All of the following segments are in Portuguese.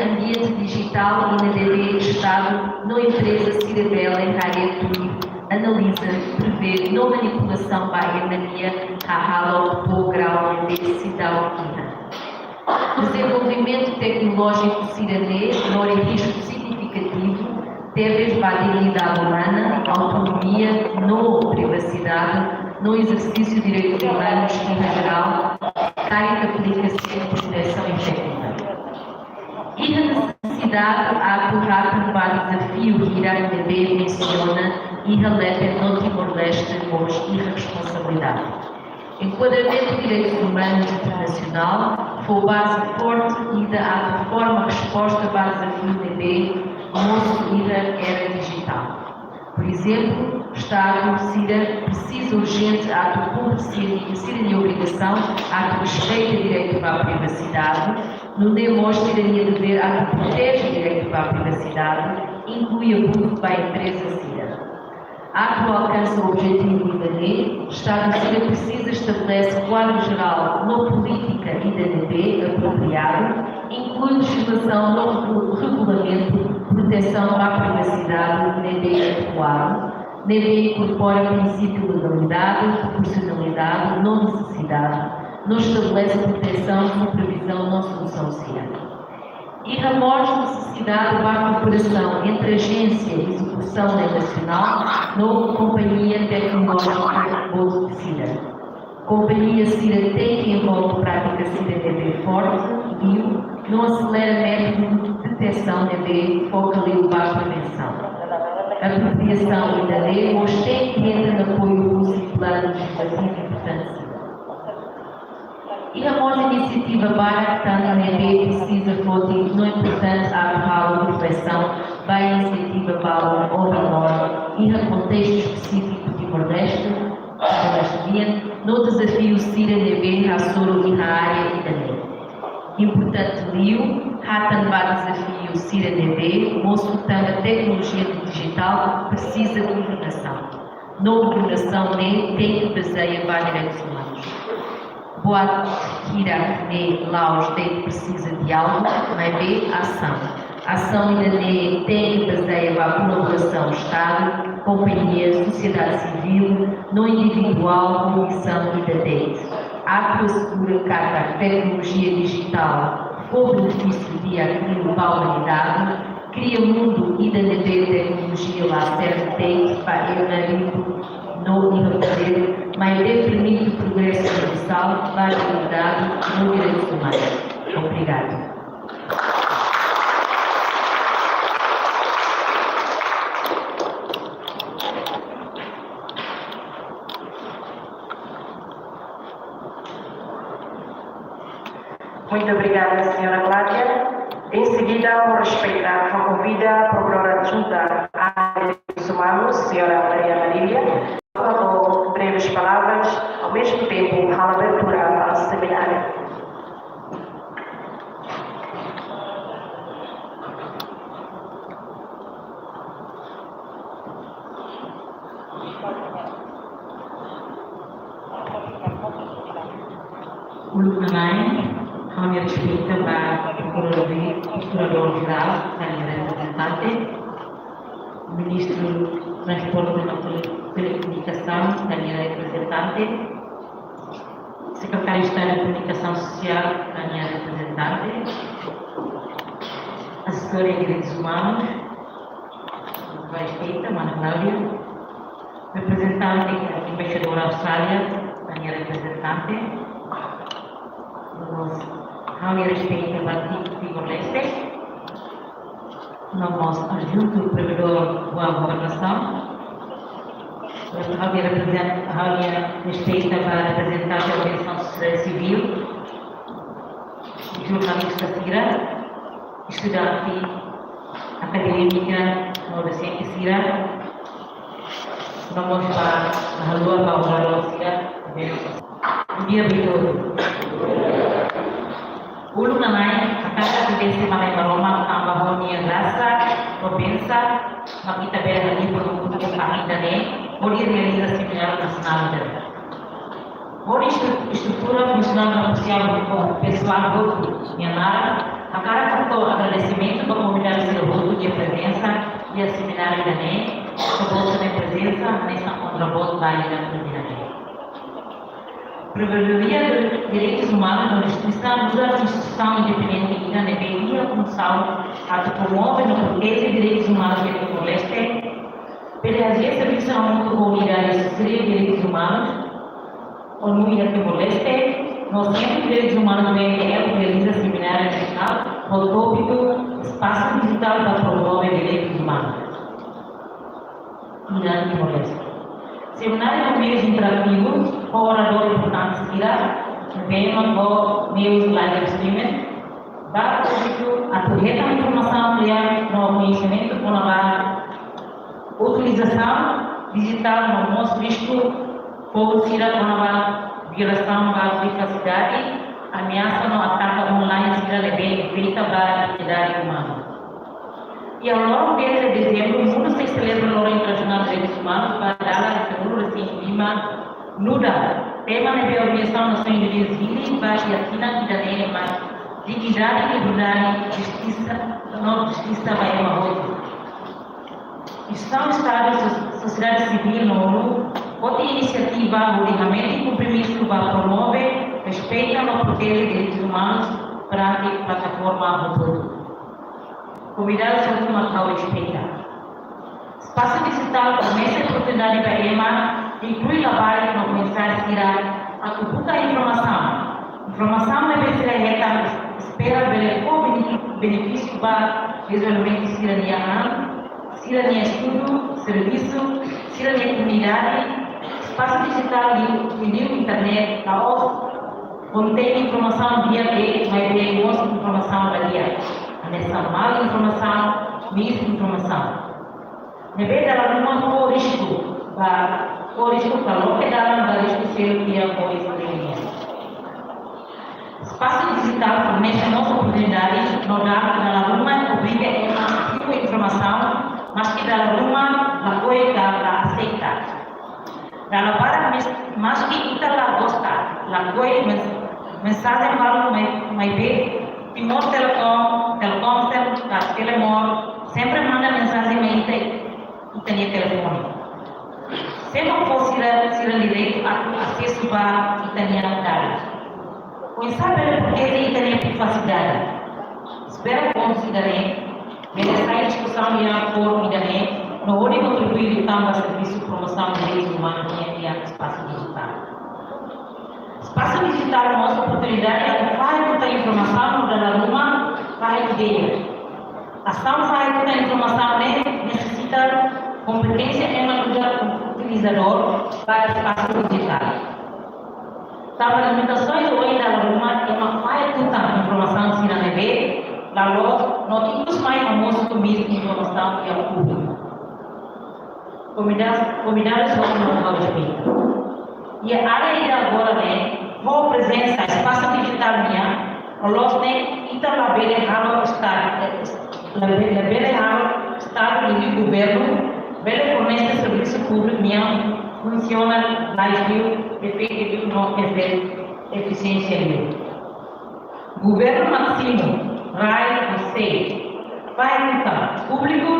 Ambiente Digital e na DB Estado, no empresa Ciradela em Raretu, analisa, prevê, no manipulação by mania, Halo, Grau, Cidal, desenvolvimento tecnológico ciranês, no risco significativo, deve à dignidade humana, autonomia, no privacidade, no exercício de direitos humanos em geral, cai aplica-se a proteção efetiva. E a necessidade a atuar para o desafio que irá entender menciona e releva no Timor-Leste como irresponsabilidade. Enquadramento de direitos humanos internacional foi base forte e da forma resposta para o desafio DB como era digital. Por exemplo, Estado, CIRA, precisa urgente ato público de cidadania e obrigação, ato respeito e direito à privacidade, no demos cidadania e dever, ato protege o direito à privacidade, inclui abuso da empresa CIRA. Ato alcança o objetivo da lei, Estado CIRA precisa estabelecer quadro geral na política e da DB apropriado, inclui legislação no regulamento, proteção à privacidade, DB adequado, DB incorpora princípio de legalidade, proporcionalidade, não necessidade, não estabelece proteção, supervisão, não solução CIRA. E remove necessidade da cooperação entre agência e execução nacional na Companhia Tecnológica ou CIRA. Companhia CIRA tem que envolver prática CIRA-DB forte, bio, não acelera método de detecção DB, focaliza para a prevenção. Apropriação e da lei, mas tem que entrar no apoio uso e plano legislativo importante. E a nossa iniciativa Barata na DB precisa fonte não importante a reflexão para a iniciativa para o menor e no contexto específico de Timor-Leste, no desafio CIRA-DB, Rassoro e na área e da lei. Importante Liu, Hatan para desafio CIRA-DB, mostra que a tecnologia digital precisa de informação. Não informação nem tem que baseia para direitos humanos. Boa Kira de Laos tem precisa de algo, mas B, ação. Ação ainda tem que baseia para a colaboração Estado, companhia, sociedade civil, no individual, comissão e da DEIT. Ato assegura que a tecnologia digital for benefício de aquilo para a humanidade, cria mundo e da DB tecnologia lá serve DEIT para o marido no irrepoder, mas permite o progresso universal, para a igualdade no direitos humanos. Obrigado. Muito obrigada, Sra. Cláudia. Em seguida, vou respeitar a convida à Procuradora Adjunta à área de Direitos Humanos, Sra. Maria Marília, com breves palavras, ao mesmo tempo, a abertura ao seminário. Kami respeita para Procurador-Geral, Câmara Representante, Ministro do Transporte e Telecomunicação, Câmara Representante, Secretário de Estado de Comunicação Social, Câmara Representante, Assessora de Direitos Humanos, Respeita, Mana Cláudia, Representante Embaixadora Austrália, Câmara Representante, Kami respeita o Timor-Leste, nosso adjunto provedor da governação, Kami respeita a representante da Organização Social Civil, jornalista CIRA, estudante acadêmica no docente CIRA, vamos para a lua para o CIRA, dia berikut. Ulung namai kakak tidak malai baroma tambah honia rasa provinsa makita bela lagi produk kami dane bodi realisasi penyaluran nasional dan bodi struktura fungsional dan sosial pessoal yang nara akara kanto agradecimento e a seminário da NEM, a bolsa de presença nessa contrabota válida da NEM. Prevaleria dos direitos humanos na instituição da instituição independente da deveria começar a promover e proteger os direitos humanos de Timor-Leste, pela agência de comunidade de direitos humanos, ONU e Timor-Leste, no Centro de Direitos Humanos do MPL realiza seminário nacional no tópico Espaço Digital para promover direitos humanos no Timor-Leste. Seminário com meios interativos, com orador importante seguirá, vem com meios live streaming, dá público a correta informação ampliar no conhecimento com a utilização digital no nosso risco, fornecida com a violação da privacidade, ameaça no ataque online será bem feita para a atividade humana. E ao longo de dezembro, o mundo se celebra no Dia Internacional dos Direitos Humanos para dar a segura em clima nuda. Tema de Organização das Nações Unidas vai e assina que daí mais dignidade, liberdade, justiça vai uma outra. Estão Estados, sociedade civil na ONU, outra iniciativa, o ligamento e compromisso para promover, respeitar e proteger direitos humanos para a plataforma Votodo. Convidados a uma tal respeito. Espaço digital começa a oportunidade para a EMA, inclui trabalho no começar a cultura da informação. Informação deve ser reta, espera o benefício para desenvolvimento de cidadania estudo, serviço, cidadania comunidade, espaço digital e internet, contém informação dia a dia, mas tem muita informação da dia. Nessa mal informação, misinformação. Deve dar uma risco para o que dá risco ser que a coisa espaço digital fornece nossa oportunidade, não dá para uma obriga a informação, mas que dá uma coisa para aceitar. Dá para mas que kita la gosta, la coisa mensagem para mais bem. Timor Telkomsel, Telemor, sempre manda mensagem e tem telefone. Se não fosse direito a acesso para italianidade. Pois sabe por que ele tem privacidade? Espero considerem, essa discussão e a forma de não pode contribuir para o serviço de promoção de direitos humanos e espaço digital. Espaço digital é uma oportunidade de fazer muita informação da uma para ideia. Ação fazer muita informação necessita competência em ajudar o utilizador para o espaço digital. As limitações do da uma é uma fazer muita informação se não deve, não temos mais famoso com informação e ao público. Convidados ao respeito. E a área agora com presença espaço digital los kita labele halo estado do governo bele fornece serviço público funciona live efetivo não é eficiência governo máximo RAI você vai então público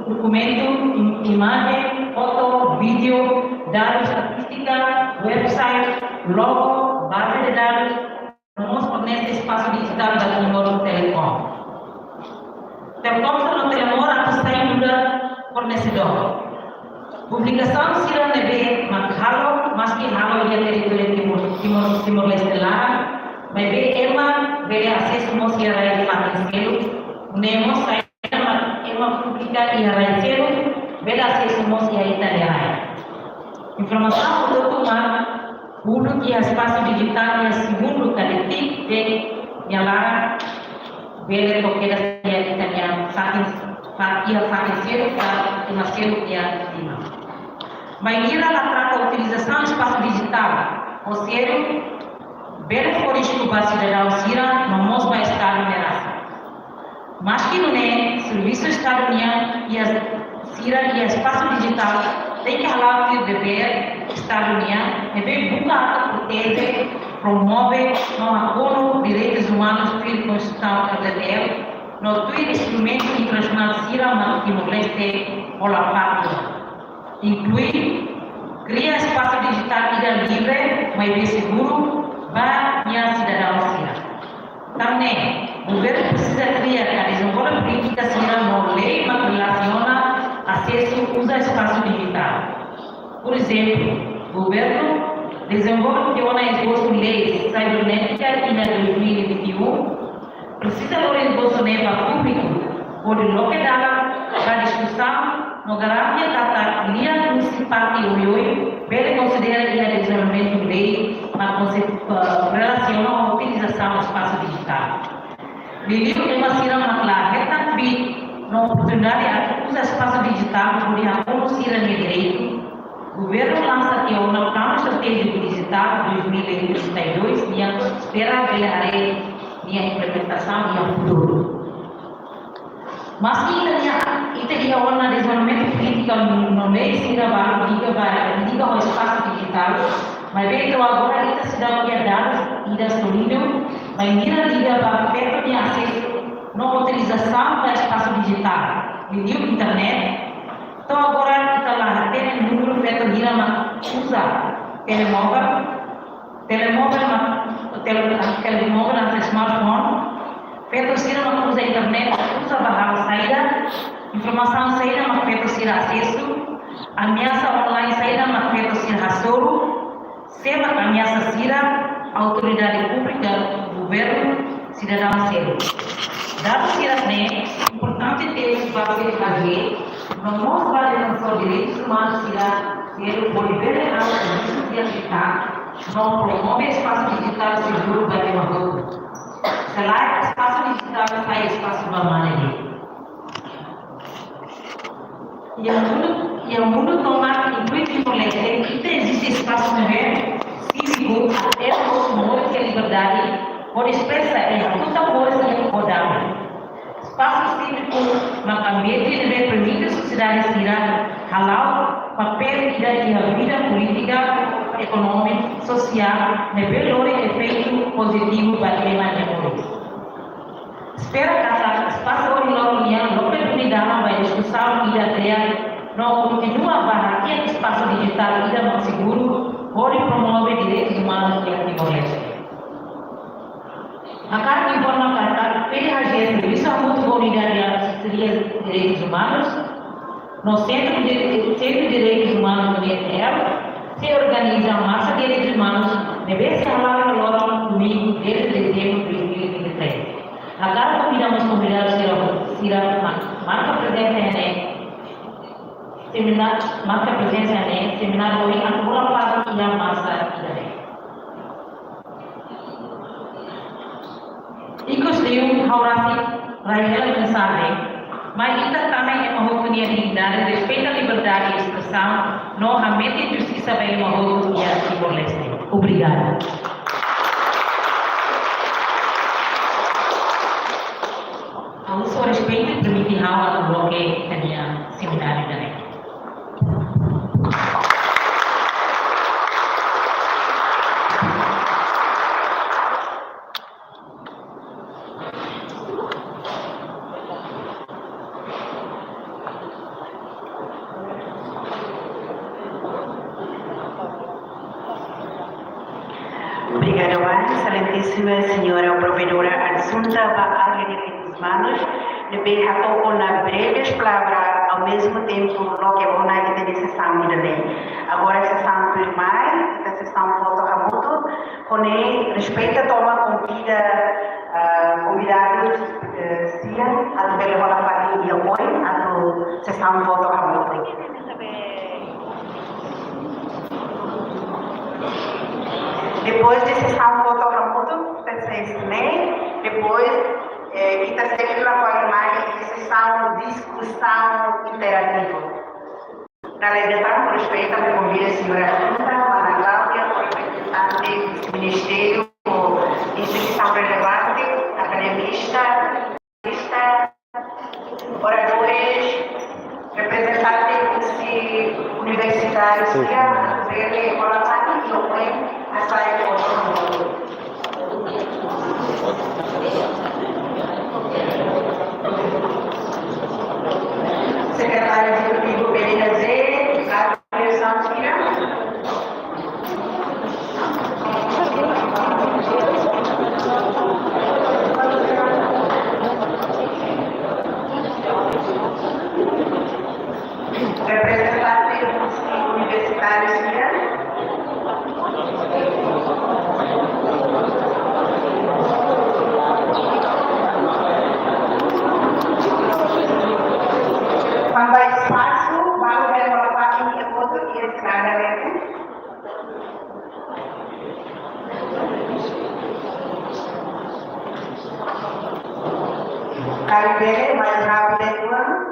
documento imagem foto vídeo dados estatística website logo base de dados vamos fornecer espaço digital da Timor Telecom. Telkomsel no Telemor atau ainda fornecedor. Publicação será nebe makhalo maski halo ia território Timor-Leste lá, mas be ema be acesso mos ia rai fatiselo, nemos ema publica ia rai selo, be acesso mos ia italiana. Informação do documento Uno que espaço digital é segundo coletivo de Yalara, Bele Toqueira Italiana, ia fazer para nascer o dia de cima. Mas ela trata a utilização do espaço digital, ou seja, Bele Forisco para cidadão Sira, não mostra a estar numerada. Mas que não é serviço estadunidense e a Sira e espaço digital tem que falar que o dever estadunidense deve buscar, proteger, promover no acordo direitos humanos pela Constituição brasileira no tui instrumento internacional SIRA na Timor-Leste ou la pátria. Inclui cria espaço digital ida livre, mas bem seguro, para minha cidadão SIRA. Também, o governo precisa criar a desenvolver política SIRA no lei que relaciona acesso usa espaço digital. Por exemplo, o governo desenvolve uma esboço de lei cibernética em 2021, precisa do esboço neva público, onde o que dá a discussão no garante da linha municipal de Oioi, ele considera que o desenvolvimento de lei relaciona a utilização do espaço digital. Liliu é uma cira clara, é também na oportunidade de usar espaço digital para conhecer o direito. O governo lança que uma plano estratégico digital 2032 e espera velar a implementação e o futuro. Mas teria uma desenvolvimento político no meio se diga o espaço digital, mas bem agora esta cidade é dada e da solidão, mas mira liga para perto de acesso na utilização do espaço digital, vídeo internet. Então agora kita lá tem número feito de usa telemóvel atau smartphone, feito sira usa internet, usa barra saída, informação saída mas feito sira acesso, ameaça online saída mas feito sira rasoro, sema ameaça sira autoridade pública, governo, cidadão zero. Dado sira importante ter espaço de fazer. Não mostra a defensão de direitos humanos ser por liberar o serviço digital, não promove espaço digital seguro para o mundo. Se lá espaço digital sai espaço para maneira. E o mundo toma intuitivo leite, que existe espaço cívico até o nosso modo de liberdade, por expressar em toda coisa incomodada. Espaço cívico na ambiente deve permitir a sociedade tirar halal papel da vida política, econômica, social, de valor e efeito positivo para quem mais demora. Espero que o espaço original não permitirá a discussão e a ideia não continua a barrar espaço digital e não seguro, onde promove direitos humanos e Timor-Leste. A carta informa que PDHG, Serviço Mútuo Unidade de Assessoria de Direitos Humanos, no Centro de Direitos Humanos do IETL, se organiza a massa de direitos humanos, deve ser falada no domingo 10 de dezembro de 2023. A carta convidamos convidados a marca presença em seminário hoje, a toda parte da massa de Ikut haurasi rakyat mensagem, mas kita também é uma oportunidade de respeito à liberdade de expressão, não somente justiça bem uma oportunidade de Timor-Leste. Obrigada. A uso respeito permite a bloque tinha seminário também. Excelentíssima Senhora Provedora Adjunta da Área de Direitos Humanos, deve rato com breves palavras ao mesmo tempo no que vou na sessão de lei. Agora a sessão primária, a sessão foto remoto, com respeito a toma convidados sim, a do Belo Rola Farinha e apoio, a do sessão foto remoto. Depois de sessão foto remoto, depois kita sempre vai mais sessão discussão interativa. Na lei de tanto respeito, me convida a senhora Junta, Ana Cláudia, representante do Ministério, instituição relevante, academista, oradores, representantes universitários, e colaboradores, a saia de Quando há espaço, vamos ver uma parte de foto e esse nada. Caribe, mais rápido, Juan.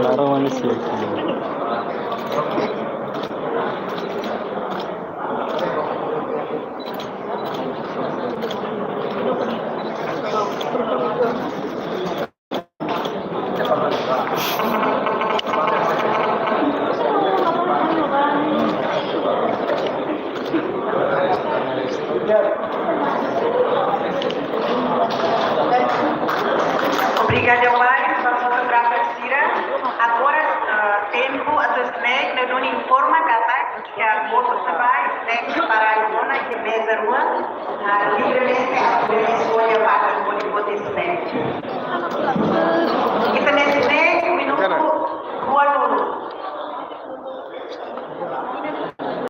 Arawanı sevdim. Obrigada, Omar, para fotografar Sira. Agora, tempo, a snack, não nos informa que a foto se vai, snack para a zona que mesa rua, livremente a escolha para o snack. E também snack, minuto.